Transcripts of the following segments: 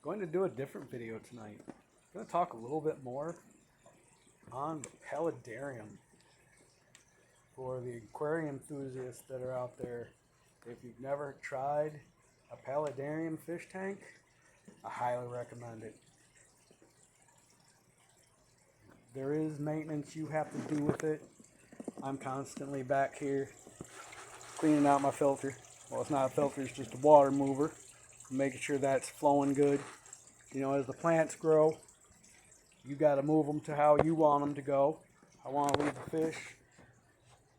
going to do a different video tonight. I'm going to talk a little bit more on the paladarium for the aquarium enthusiasts that are out there. If you've never tried a paladarium fish tank, I highly recommend it. There is maintenance you have to do with it. I'm constantly back here cleaning out my filter. Well, it's not a filter, it's just a water mover. Making sure that's flowing good. You know, as the plants grow, you got to move them to how you want them to go. I want to leave the fish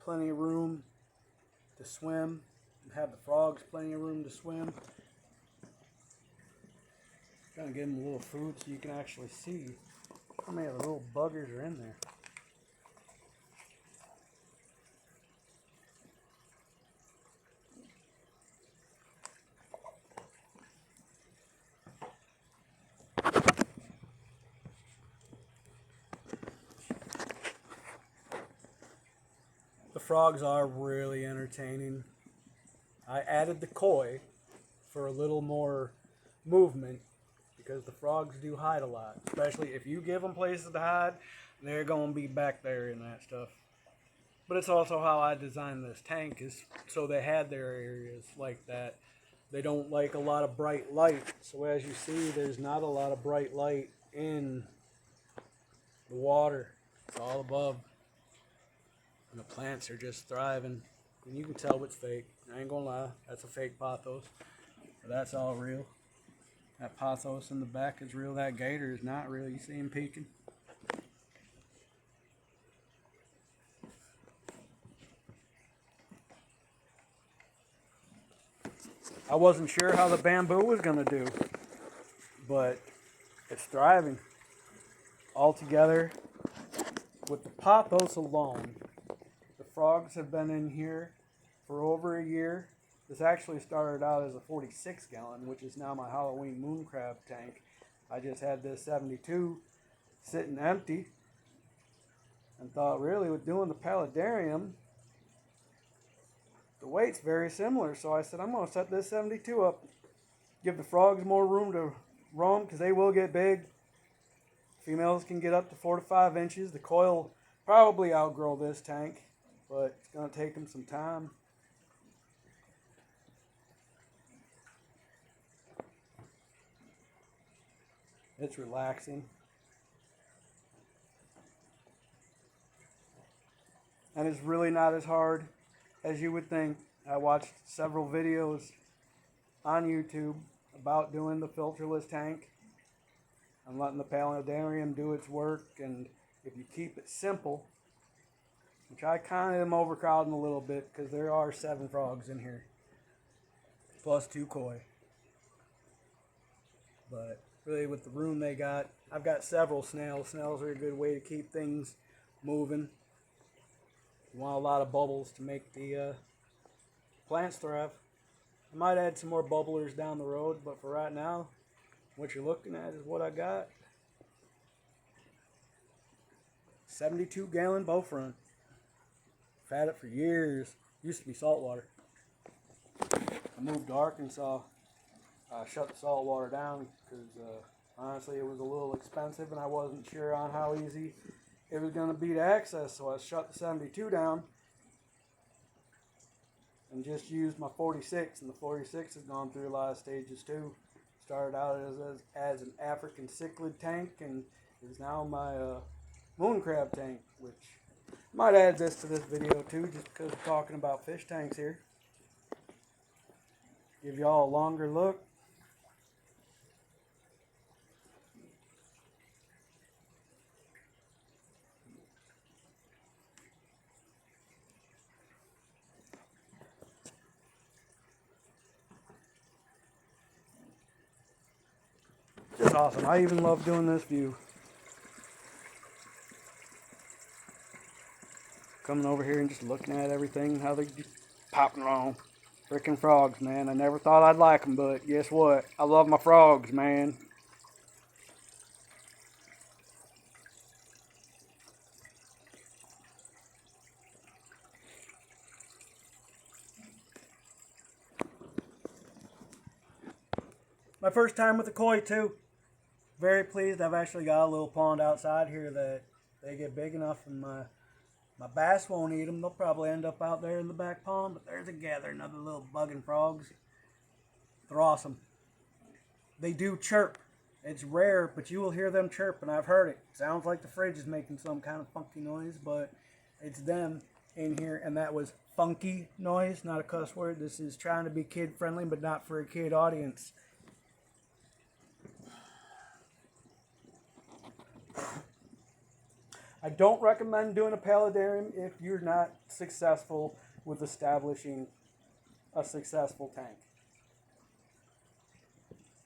plenty of room to swim and have the frogs plenty of room to swim. Gonna give them a little food so you can actually see how many of the little buggers are in there. The frogs are really entertaining. I added the koi for a little more movement because the frogs do hide a lot. Especially if you give them places to hide, they're going to be back there in that stuff. But it's also how I designed this tank, is so they had their areas like that. They don't like a lot of bright light. So as you see, there's not a lot of bright light in the water. It's all above. And the plants are just thriving. And you can tell it's fake. I ain't gonna lie, that's a fake pothos. But that's all real. That pothos in the back is real. That gator is not real. You see him peeking? I wasn't sure how the bamboo was gonna do, but it's thriving. Altogether, with the pothos alone, the frogs have been in here for over a year. This actually started out as a 46 gallon, which is now my Halloween moon crab tank. I just had this 72 sitting empty and thought, really, with doing the paladarium, the weight's very similar. So I said, I'm going to set this 72 up, give the frogs more room to roam because they will get big. Females can get up to 4 to 5 inches. The koi will probably outgrow this tank, but it's going to take them some time. It's relaxing. And it's really not as hard as you would think. I watched several videos on YouTube about doing the filterless tank and letting the paladarium do its work. And if you keep it simple, which I kind of am overcrowding a little bit because there are 7 frogs in here, plus 2 koi. But really, with the room they got, I've got several snails. Snails are a good way to keep things moving. You want a lot of bubbles to make the plants thrive. I might add some more bubblers down the road, but for right now, what you're looking at is what I got. 72 gallon bow front. I've had it for years. Used to be saltwater. I moved to Arkansas. I shut the salt water down because honestly it was a little expensive and I wasn't sure on how easy it was going to be to access, so I shut the 72 down and just used my 46, and the 46 has gone through a lot of stages too. Started out as an African cichlid tank and is now my moon crab tank, which I might add this to this video too, just because we're talking about fish tanks here. Give y'all a longer look. Just awesome. I even love doing this view. Coming over here and just looking at everything, how they're just popping around. Freaking frogs, man. I never thought I'd like them, but guess what? I love my frogs, man. My first time with the koi too. Very pleased. I've actually got a little pond outside here that they get big enough and my bass won't eat them. They'll probably end up out there in the back pond, but there's a gathering of the little bugging frogs. They're awesome. They do chirp. It's rare, but you will hear them chirp, and I've heard it. Sounds like the fridge is making some kind of funky noise, but it's them in here, and that was funky noise, not a cuss word. This is trying to be kid friendly, but not for a kid audience. I don't recommend doing a paladarium if you're not successful with establishing a successful tank.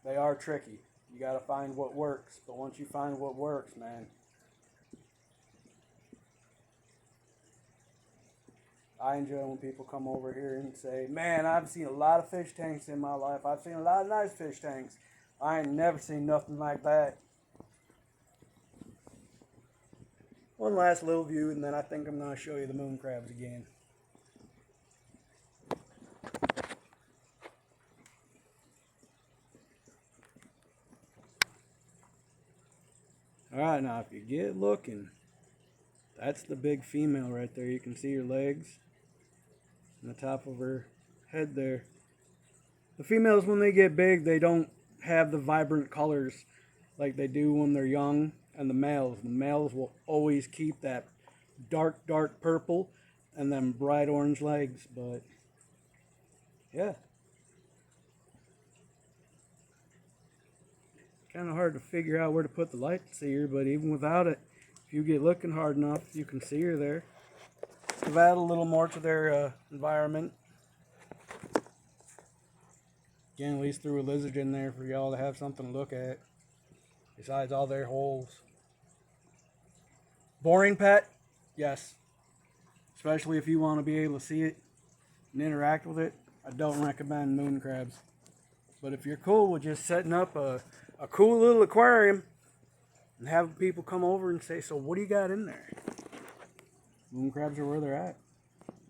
They are tricky. You got to find what works, but once you find what works, man, I enjoy when people come over here and say, man, I've seen a lot of fish tanks in my life. I've seen a lot of nice fish tanks. I ain't never seen nothing like that. One last little view, and then I think I'm going to show you the moon crabs again. Alright, now if you get looking, that's the big female right there. You can see her legs and the top of her head there. The females, when they get big, they don't have the vibrant colors like they do when they're young. And the males will always keep that dark purple and then bright orange legs. But yeah, kind of hard to figure out where to put the light to see her, but even without it, if you get looking hard enough, you can see her there. They've added a little more to their environment. Again, at least threw a lizard in there for y'all to have something to look at, besides all their holes. Boring pet? Yes. Especially if you want to be able to see it and interact with it. I don't recommend moon crabs. But if you're cool with just setting up a cool little aquarium and having people come over and say, so what do you got in there? Moon crabs are where they're at.